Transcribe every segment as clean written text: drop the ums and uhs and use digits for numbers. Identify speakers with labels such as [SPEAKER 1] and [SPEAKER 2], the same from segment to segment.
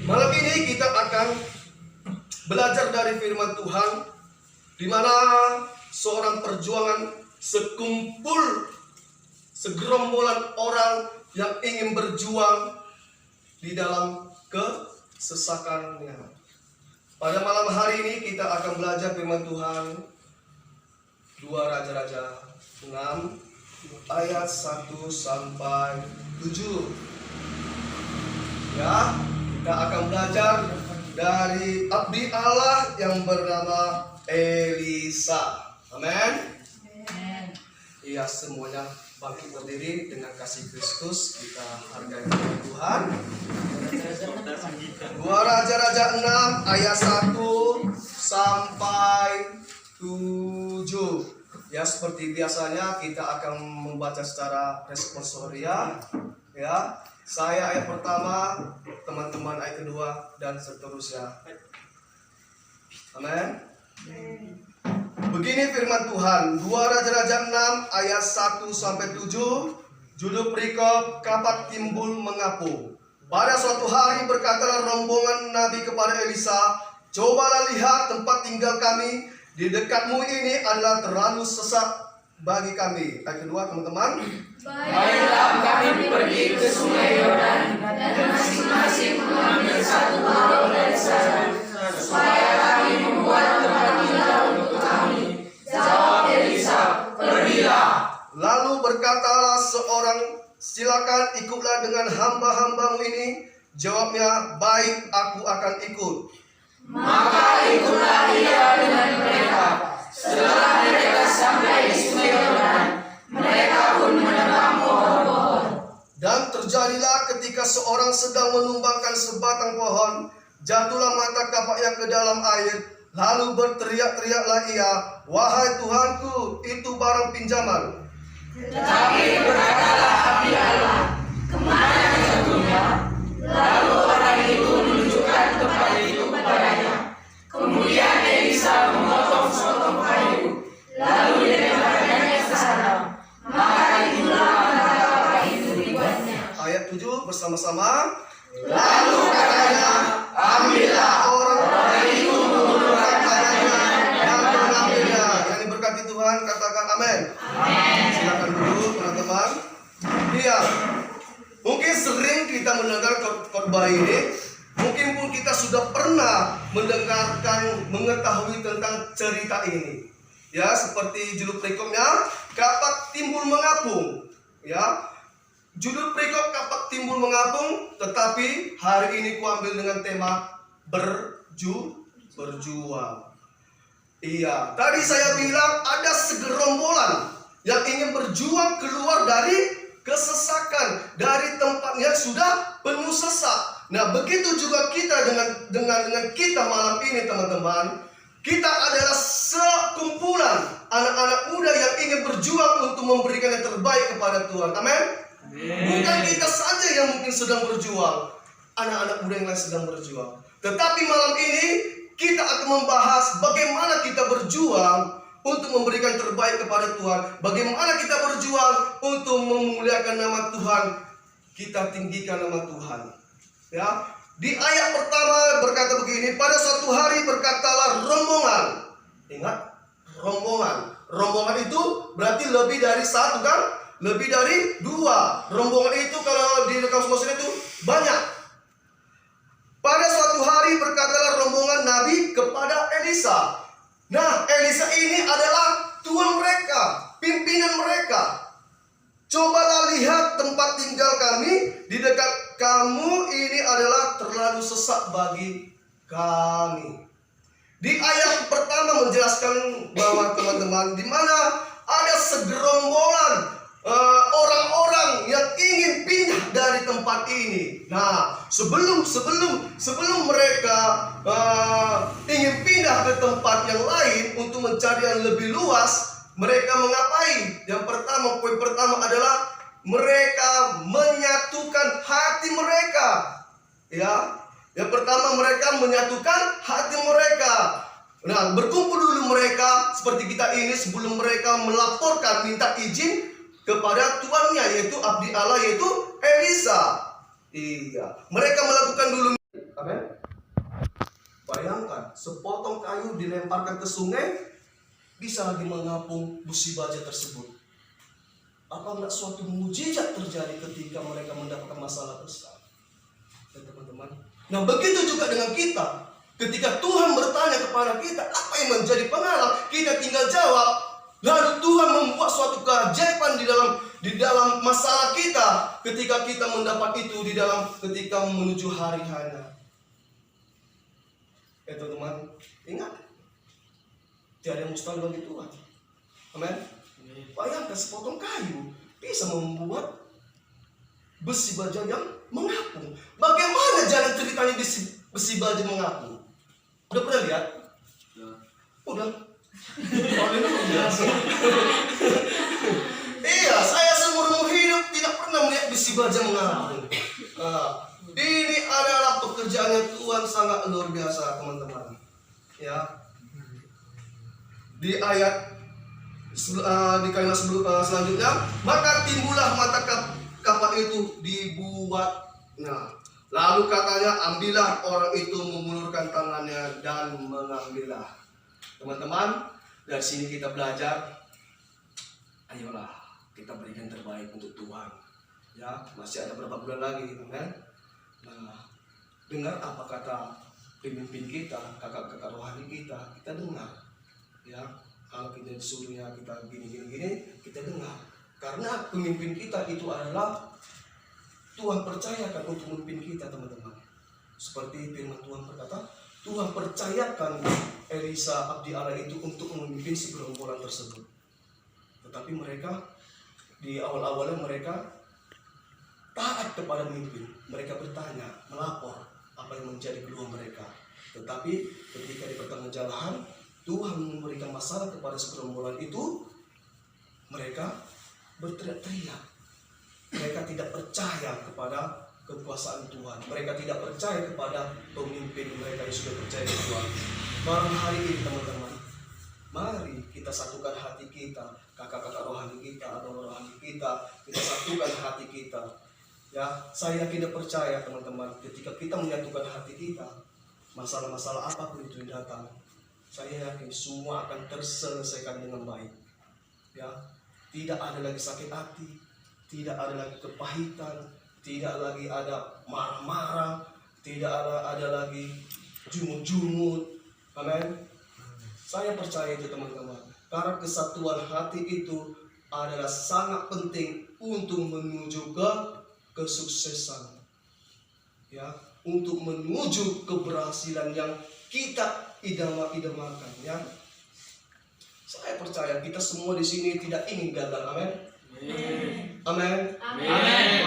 [SPEAKER 1] Malam ini kita akan belajar dari firman Tuhan, di mana seorang perjuangan segerombolan orang yang ingin berjuang di dalam kesesakannya. Pada malam hari ini kita akan belajar firman Tuhan 2 Raja-Raja 6 ayat 1 sampai 7. Ya, kita akan belajar dari abdi Allah yang bernama Elisa. Amin. Iya, semuanya bangkit berdiri dengan kasih Kristus. Kita hargai Tuhan. 2 Raja-Raja 6 ayat 1 sampai 7. Ya, seperti biasanya kita akan membaca secara responsoria. Ya, saya ayat pertama, teman-teman ayat kedua, dan seterusnya. Amin. Begini firman Tuhan, 2 Raja-Raja 6 ayat 1 sampai 7. Judul perikop, kapak timbul mengapung. Pada suatu hari berkatalah rombongan Nabi kepada Elisa, "Cobalah lihat tempat tinggal kami di dekatmu ini adalah terlalu sesak bagi kami." Ayat kedua, teman-teman.
[SPEAKER 2] Baiklah, kami pergi ke Sungai Yordan dan masing-masing mengambil satu balok dari sana, supaya kami membuat tempat tinggal untuk kami. Jawab Elisa, "Pergilah."
[SPEAKER 1] Lalu berkatalah seorang, "Silakan ikutlah dengan hamba-hambamu ini." Jawabnya, "Baik, aku akan ikut."
[SPEAKER 2] Maka ikutlah ia dengan mereka. Setelah mereka sampai di Sungai Yordan, mereka pun menebang pohon-pohon.
[SPEAKER 1] Dan terjadilah ketika seorang sedang menumbangkan sebatang pohon, jatuhlah mata kapaknya ke dalam air. Lalu berteriak-teriaklah ia, "Wahai Tuhanku, itu barang pinjaman."
[SPEAKER 2] Tetapi berkatalah abdi Allah, "Kemana jatuhnya?" Lalu orang itu menunjukkan tempat itu kepadanya. Kemudian Elisa memotong sepotong kayu, lalu dilemparkannya ke sana. Maka itulah mata kapak itu dibuatnya.
[SPEAKER 1] Ayat 7 bersama-sama.
[SPEAKER 2] Lalu katanya, "Ambillah."
[SPEAKER 1] Orang itu mengulurkan tangannya dan mengambilnya. Yang diberkati Tuhan katakan amin. Silakan duduk, teman-teman. Iya, mungkin sering kita mendengar khotbah ini. Mungkin pun kita sudah pernah mengetahui tentang cerita ini. Ya, seperti judul perikopnya, kapak timbul mengapung. Ya, judul perikop kapak timbul mengapung, tetapi hari ini kuambil dengan tema berjuang. Iya, tadi saya bilang ada segerombolan yang ingin berjuang keluar dari kesesakan, dari tempat yang sudah penuh sesak. Nah, begitu juga kita dengan kita malam ini, teman-teman. Kita adalah sekumpulan anak-anak muda yang ingin berjuang untuk memberikan yang terbaik kepada Tuhan. Amin. Bukan kita saja yang mungkin sedang berjuang, anak-anak muda yang lain sedang berjuang. Tetapi malam ini kita akan membahas bagaimana kita berjuang untuk memberikan terbaik kepada Tuhan. Bagaimana kita berjuang untuk memuliakan nama Tuhan. Kita tinggikan nama Tuhan. Ya, di ayat pertama berkata begini, pada suatu hari berkatalah rombongan. Ingat, rombongan. Rombongan itu berarti lebih dari satu, kan? Lebih dari dua. Rombongan itu kalau di kamus bahasa itu banyak. Pada suatu hari berkatalah rombongan Nabi kepada Elisa. Nah, Elisa ini adalah tuan mereka, pimpinan mereka. "Cobalah lihat tempat tinggal kami di dekat kamu ini adalah terlalu sesak bagi kami." Di ayat pertama menjelaskan bahwa teman-teman, di mana ada segerombolan orang-orang yang ingin pindah dari tempat ini. Nah, sebelum mereka ingin pindah ke tempat yang lain untuk mencari yang lebih luas, mereka mengapain? Yang pertama, poin pertama adalah mereka menyatukan hati mereka. Ya, yang pertama mereka menyatukan hati mereka. Nah, berkumpul dulu mereka seperti kita ini sebelum mereka melaporkan minta izin kepada tuannya, yaitu abdi Allah, yaitu Elisa. Iya, mereka melakukan dulu. Amin. Bayangkan, sepotong kayu dilemparkan ke sungai, bisa lagi mengapung besi baja tersebut. Apa enggak suatu mujizat terjadi ketika mereka mendapatkan masalah besar? Ya teman-teman. Nah begitu juga dengan kita. Ketika Tuhan bertanya kepada kita, apa yang menjadi penghalang? Kita tinggal jawab. Lalu Tuhan membuat suatu keajaiban di dalam masalah kita. Ketika kita mendapat itu ketika menuju hari hanya. Teman-teman, ingat, tiada yang mustahil bagi Tuhan. Amin. Bayangkan sepotong kayu bisa membuat besi baja yang mengapung. Bagaimana jalan ceritanya besi baja mengapung? Udah pernah lihat? Udah. Haleluya. Iya, saya seumur hidup tidak pernah melihat besi baja mengapung. Ini adalah pekerjaannya Tuhan sangat luar biasa, teman-teman. Ya. Di ayat di kalimat selanjutnya, maka timbullah mata kapal itu dibuat. Nah, lalu katanya, ambillah orang itu mengulurkan tangannya dan mengambillah. Teman-teman, dari sini kita belajar. Ayolah kita berikan terbaik untuk Tuhan. Ya, masih ada berapa bulan lagi, amen. Nah, dengar apa kata pemimpin kita, kakak-kakak rohani kita dengar. Ya, kalau kita disuruhnya kita gini, kita dengar. Karena pemimpin kita itu adalah Tuhan percayakan untuk memimpin kita, teman-teman. Seperti firman Tuhan berkata, Tuhan percayakan Elisa abdi Allah itu untuk memimpin si gerombolan tersebut. Tetapi mereka di awal-awalnya mereka taat kepada pemimpin. Mereka bertanya, melapor apa yang menjadi keluhan mereka. Tetapi ketika di pertengahan Tuhan memberikan masalah kepada segerombolan itu, mereka berteriak-teriak. Mereka tidak percaya kepada kekuasaan Tuhan. Mereka tidak percaya kepada pemimpin mereka yang sudah percaya kepada Tuhan. Malam hari ini, teman-teman, mari kita satukan hati kita, kakak-kakak rohani kita atau rohani kita satukan hati kita. Ya, saya yakin dan percaya, teman-teman, ketika kita menyatukan hati kita, masalah-masalah apapun itu yang datang, saya yakin semua akan terselesaikan dengan baik. Ya, tidak ada lagi sakit hati, tidak ada lagi kepahitan, tidak lagi ada marah-marah, tidak ada lagi jumut-jumut. Amin. Saya percaya itu, teman-teman. Karena kesatuan hati itu adalah sangat penting untuk menuju ke kesuksesan. Ya, untuk menuju keberhasilan yang kita idam-idamkan, ya. Saya percaya kita semua di sini tidak ingin gagal. Amin. Amin.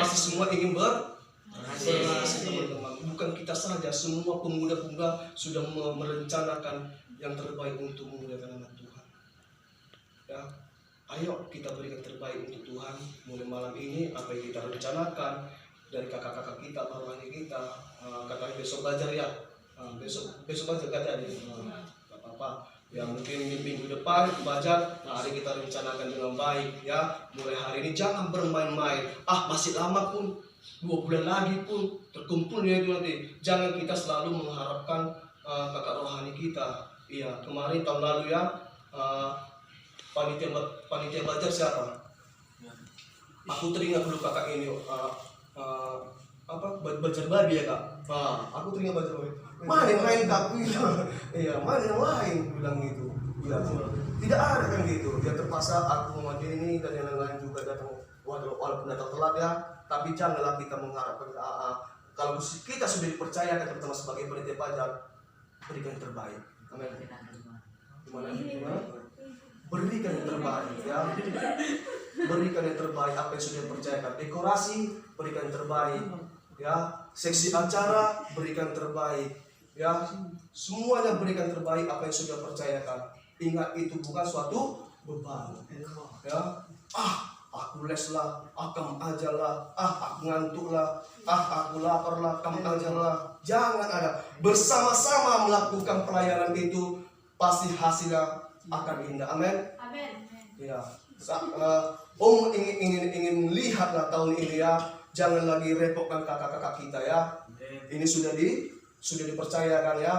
[SPEAKER 1] Pasti semua ingin berhasil, teman-teman. Bukan kita saja, semua pemuda-pemuda sudah merencanakan yang terbaik untuk memuliakan nama Tuhan. Ya, ayo kita berikan terbaik untuk Tuhan. Mulai malam ini apa yang kita rencanakan dari kakak-kakak kita, rohani kita, katanya besok belajar ya, besok belajar kata dia, nggak apa-apa. Ya mungkin minggu depan belajar, hari kita rencanakan dengan baik ya. Mulai hari ini jangan bermain-main. Masih lama pun, 2 bulan lagi pun terkumpul ya itu nanti. Jangan kita selalu mengharapkan kakak rohani kita. Iya, kemarin tahun lalu ya, panitia belajar siapa? Aku teringat dulu kakak ini belajar babi ya kak. Aku teringat belajar babi. Mana yang lain kak? Iya, mana yang lain bilang gitu. Ya, tidak ada kan gitu. Dia terpaksa aku memanggil ini dan yang lain juga datang. Walaupun datang telat ya, tapi janganlah kita mengharapkan kalau kita sudah dipercayakan terutama sebagai panitia belajar, berikan yang terbaik. Amin. Gimana? Berikan yang terbaik ya. Berikan yang terbaik apa yang sudah dipercayakan. Dekorasi, berikan yang terbaik ya. Seksi acara, berikan yang terbaik ya. Semuanya berikan yang terbaik apa yang sudah dipercayakan. Ingat itu bukan suatu beban ya. Aku les lah, kamu ajar lah, aku ngantuk lah, aku lapar lah, kamu ajar lah. Jangan ada. Bersama-sama melakukan pelayanan itu pasti hasilnya akan indah. Amin.
[SPEAKER 2] Amin.
[SPEAKER 1] Ya. Om ingin lihatlah tahun ini ya. Jangan lagi repotkan kakak-kakak kita ya. Ini sudah di sudah dipercayakan ya.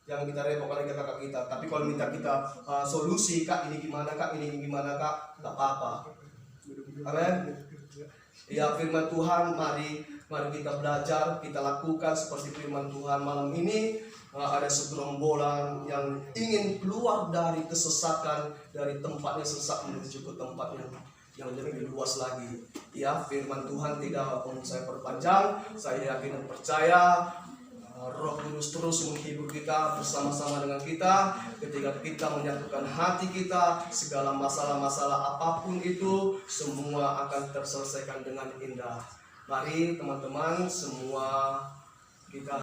[SPEAKER 1] Jangan kita repot lagi kakak kita. Tapi kalau minta kita solusi, kak ini gimana kak, ini gimana kak, tak apa-apa. Amin. Ya firman Tuhan, mari kita belajar, kita lakukan seperti firman Tuhan malam ini. Ada segerombolan yang ingin keluar dari kesesatan, dari tempatnya sesat menuju ke tempatnya yang lebih luas lagi. Ya firman Tuhan tidak perlu saya perpanjang. Saya yakin dan percaya Roh Kudus terus menghibur kita bersama-sama dengan kita ketika kita menyatukan hati kita. Segala masalah-masalah apapun itu semua akan terselesaikan dengan indah. Mari teman-teman semua kita